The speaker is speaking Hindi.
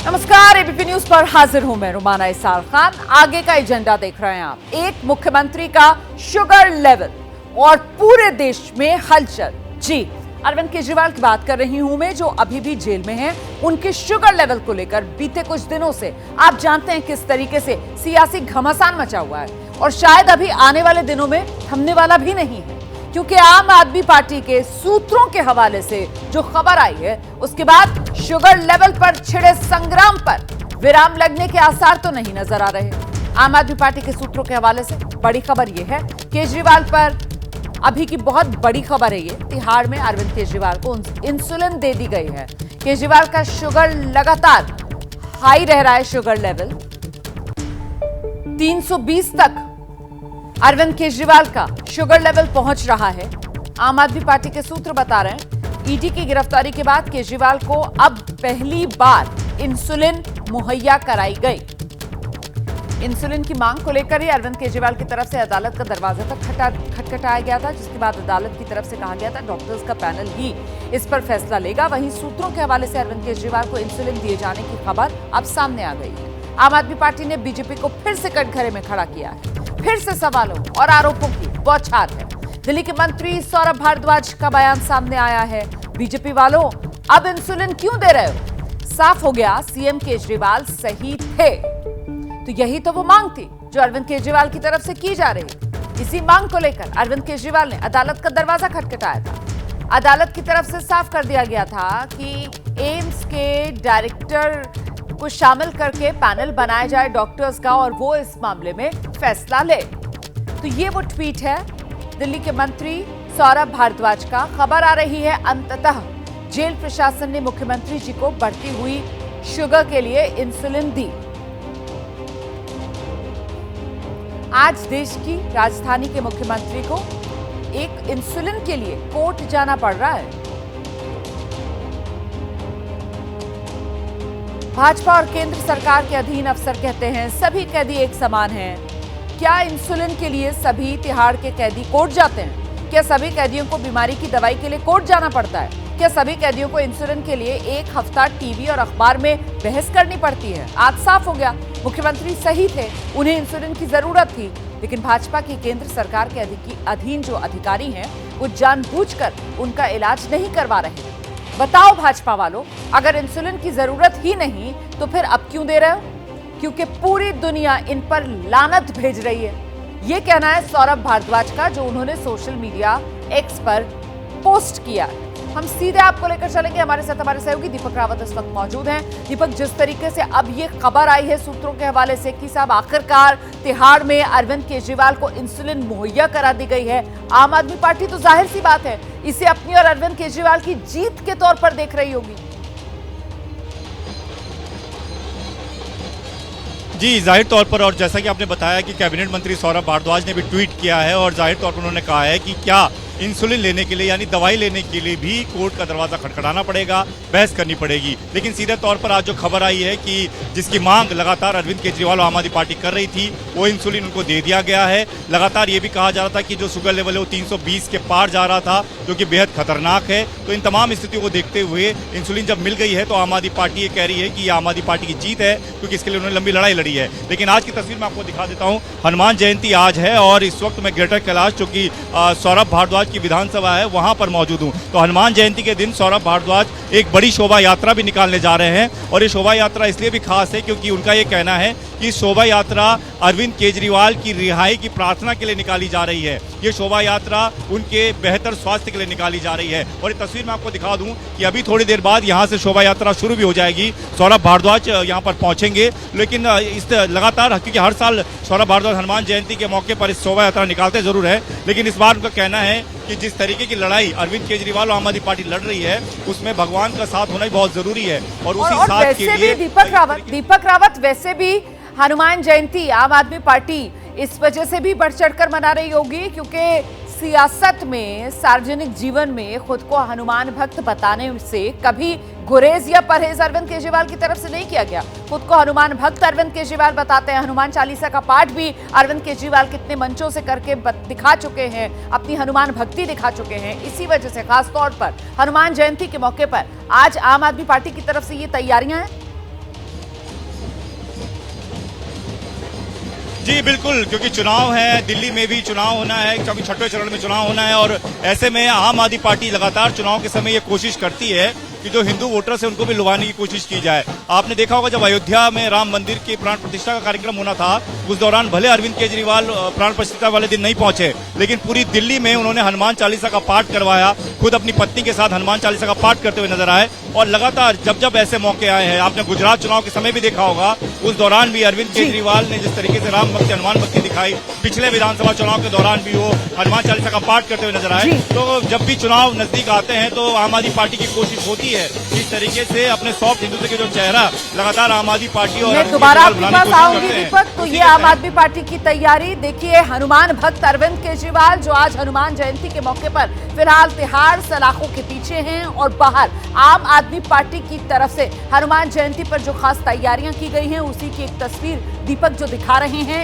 नमस्कार, एबीपी न्यूज पर हाजिर हूं मैं रुमाना इसार खान। आगे का एजेंडा देख रहे हैं आप। एक मुख्यमंत्री का शुगर लेवल और पूरे देश में हलचल। जी, अरविंद केजरीवाल की बात कर रही हूं मैं, जो अभी भी जेल में हैं। उनके शुगर लेवल को लेकर बीते कुछ दिनों से आप जानते हैं किस तरीके से सियासी घमासान मचा हुआ है और शायद अभी आने वाले दिनों में थमने वाला भी नहीं है, क्योंकि आम आदमी पार्टी के सूत्रों के हवाले से जो खबर आई है उसके बाद शुगर लेवल पर छिड़े संग्राम पर विराम लगने के आसार तो नहीं नजर आ रहे। आम आदमी पार्टी के सूत्रों के हवाले से बड़ी खबर यह है, केजरीवाल पर अभी की बहुत बड़ी खबर है ये, तिहाड़ में अरविंद केजरीवाल को इंसुलिन दे दी गई है। केजरीवाल का शुगर लगातार हाई रह रहा है। शुगर लेवल 320 तक अरविंद केजरीवाल का शुगर लेवल पहुंच रहा है। आम आदमी पार्टी के सूत्र बता रहे हैं ईडी की गिरफ्तारी के बाद केजरीवाल को अब पहली बार इंसुलिन मुहैया कराई गई। इंसुलिन की मांग को लेकर ही अरविंद केजरीवाल की तरफ से अदालत का दरवाजा तक खटखटाया गया था, जिसके बाद अदालत की तरफ से कहा गया था डॉक्टर्स का पैनल ही इस पर फैसला लेगा। वहीं सूत्रों के हवाले से अरविंद केजरीवाल को इंसुलिन दिए जाने की खबर अब सामने आ गई है। आम आदमी पार्टी ने बीजेपी को फिर से कटघरे में खड़ा किया है। फिर से सवालों और आरोपों की बौछार है। दिल्ली के मंत्री सौरभ भारद्वाज का बयान सामने आया है। बीजेपी वालों, अब इंसुलिन क्यों दे रहे हो? साफ हो गया सीएम केजरीवाल सही थे। तो यही तो वो मांग थी जो अरविंद केजरीवाल की तरफ से की जा रही। इसी मांग को लेकर अरविंद केजरीवाल ने अदालत का दरवाजा खटखटाया था। अदालत की तरफ से साफ कर दिया गया था कि एम्स के डायरेक्टर को शामिल करके पैनल बनाया जाए डॉक्टर्स का और वो इस मामले में फैसला ले। तो ये वो ट्वीट है दिल्ली के मंत्री सौरभ भारद्वाज का। खबर आ रही है अंततः जेल प्रशासन ने मुख्यमंत्री जी को बढ़ती हुई शुगर के लिए इंसुलिन दी। आज देश की राजधानी के मुख्यमंत्री को एक इंसुलिन के लिए कोर्ट जाना पड़ रहा है। भाजपा और केंद्र सरकार के अधीन अफसर कहते हैं सभी कैदी एक समान हैं। क्या इंसुलिन के लिए सभी तिहाड़ के कैदी कोर्ट जाते हैं? क्या सभी कैदियों को बीमारी की दवाई के लिए कोर्ट जाना पड़ता है? क्या सभी कैदियों को इंसुलिन के लिए एक हफ्ता टीवी और अखबार में बहस करनी पड़ती है? आज साफ हो गया, मुख्यमंत्री सही थे, उन्हें इंसुलिन की जरूरत थी। लेकिन भाजपा की केंद्र सरकार के अधीन जो अधिकारी हैं वो जानबूझकर उनका इलाज नहीं करवा रहे। बताओ भाजपा वालों, अगर इंसुलिन की जरूरत ही नहीं तो फिर अब क्यों दे रहे हो? क्योंकि पूरी दुनिया इन पर लानत भेज रही है। यह कहना है सौरभ भारद्वाज का, जो उन्होंने सोशल मीडिया एक्स पर पोस्ट किया। हम सीधे आपको लेकर चलेंगे। हमारे साथ हमारे सहयोगी दीपक रावत इस वक्त मौजूद हैं। दीपक, जिस तरीके से अब ये खबर आई है सूत्रों के हवाले से कि साहब आखिरकार तिहाड़ में अरविंद केजरीवाल को इंसुलिन मुहैया करा दी गई है, आम आदमी पार्टी तो जाहिर सी बात है इसे अपनी और अरविंद केजरीवाल की जीत के तौर पर देख रही होगी। जी, जाहिर तौर पर, और जैसा कि आपने बताया कि कैबिनेट मंत्री सौरभ भारद्वाज ने भी ट्वीट किया है और जाहिर तौर पर उन्होंने कहा है कि क्या इंसुलिन लेने के लिए यानी दवाई लेने के लिए भी कोर्ट का दरवाजा खटखटाना पड़ेगा, बहस करनी पड़ेगी। लेकिन सीधे तौर पर आज जो खबर आई है कि जिसकी मांग लगातार अरविंद केजरीवाल और आम आदमी पार्टी कर रही थी वो इंसुलिन उनको दे दिया गया है। लगातार ये भी कहा जा रहा था कि जो शुगर लेवल है वो 320 के पार जा रहा था, जो कि बेहद खतरनाक है। तो इन तमाम स्थितियों को देखते हुए इंसुलिन जब मिल गई है तो आम आदमी पार्टी ये कह रही है कि ये आम आदमी पार्टी की जीत है, क्योंकि इसके लिए उन्होंने लंबी लड़ाई लड़ी है। लेकिन आज की तस्वीर मैं आपको दिखा देता हूँ। हनुमान जयंती आज है और इस वक्त मैं ग्रेटर कैलाश, जो कि सौरभ भारद्वाज की विधानसभा है, वहां पर मौजूद हूं। तो हनुमान जयंती के दिन सौरभ भारद्वाज एक बड़ी शोभा यात्रा भी निकालने जा रहे हैं और ये शोभा यात्रा इसलिए भी खास है क्योंकि उनका ये कहना है कि शोभा यात्रा अरविंद केजरीवाल की रिहाई की प्रार्थना के लिए निकाली जा रही है। ये शोभा यात्रा उनके बेहतर स्वास्थ्य के लिए निकाली जा रही है। और ये तस्वीर मैं आपको दिखा दूं कि अभी थोड़ी देर बाद यहां से शोभा यात्रा शुरू भी हो जाएगी। सौरभ भारद्वाज यहां पर पहुंचेंगे, लेकिन इस लगातार, क्योंकि हर साल सौरभ भारद्वाज हनुमान जयंती के मौके पर इस शोभा यात्रा निकालते जरूर है, लेकिन इस बार उनका कहना है कि जिस तरीके की लड़ाई अरविंद केजरीवाल और आम आदमी पार्टी लड़ रही है उसमें भगवान का साथ होना ही बहुत जरूरी है। और उसी साथ के लिए दीपक रावत, वैसे भी हनुमान जयंती आम आदमी पार्टी इस वजह से भी बढ़ चढ़कर मना रही होगी क्योंकि सियासत में, सार्वजनिक जीवन में खुद को हनुमान भक्त बताने से कभी गुरेज या परहेज अरविंद केजरीवाल की तरफ से नहीं किया गया। खुद को हनुमान भक्त अरविंद केजरीवाल बताते हैं। हनुमान चालीसा का पाठ भी अरविंद केजरीवाल कितने मंचों से करके दिखा चुके हैं, अपनी हनुमान भक्ति दिखा चुके हैं। इसी वजह से खास तौर पर हनुमान जयंती के मौके पर आज आम आदमी पार्टी की तरफ से ये तैयारियां हैं। जी बिल्कुल, क्योंकि चुनाव है, दिल्ली में भी चुनाव होना है, क्योंकि छठवें चरण में चुनाव होना है और ऐसे में आम आदमी पार्टी लगातार चुनाव के समय ये कोशिश करती है कि जो हिंदू वोटर्स है उनको भी लुभाने की कोशिश की जाए। आपने देखा होगा जब अयोध्या में राम मंदिर की प्राण प्रतिष्ठा का कार्यक्रम होना था, उस दौरान भले अरविंद केजरीवाल प्राण प्रतिष्ठा वाले दिन नहीं पहुंचे, लेकिन पूरी दिल्ली में उन्होंने हनुमान चालीसा का पाठ करवाया, खुद अपनी पत्नी के साथ हनुमान चालीसा का पाठ करते हुए नजर आए। और लगातार जब जब ऐसे मौके आए हैं, आपने गुजरात चुनाव के समय भी देखा होगा, उस दौरान भी अरविंद केजरीवाल ने जिस तरीके से राम भक्ति हनुमान भक्ति दिखाई, पिछले विधानसभा चुनाव के दौरान भी वो हनुमान चालीसा का पाठ करते हुए नजर आए। तो जब भी चुनाव नजदीक आते हैं तो आम आदमी पार्टी की कोशिश होती है इस तरीके से अपने सॉफ्ट हिंदुत्व के जो चेहरा लगातार आम आदमी पार्टी और मैं दोबारा आपके पास आऊंगी दीपक। तो ये आम आदमी पार्टी की तैयारी देखिए, हनुमान भक्त अरविंद केजरीवाल जो आज हनुमान जयंती के मौके पर फिलहाल तिहाड़ सलाखों के पीछे हैं और बाहर आम आदमी पार्टी की तरफ से हनुमान जयंती पर जो खास तैयारियां की गई हैं उसी की एक तस्वीर दीपक जो दिखा रहे हैं।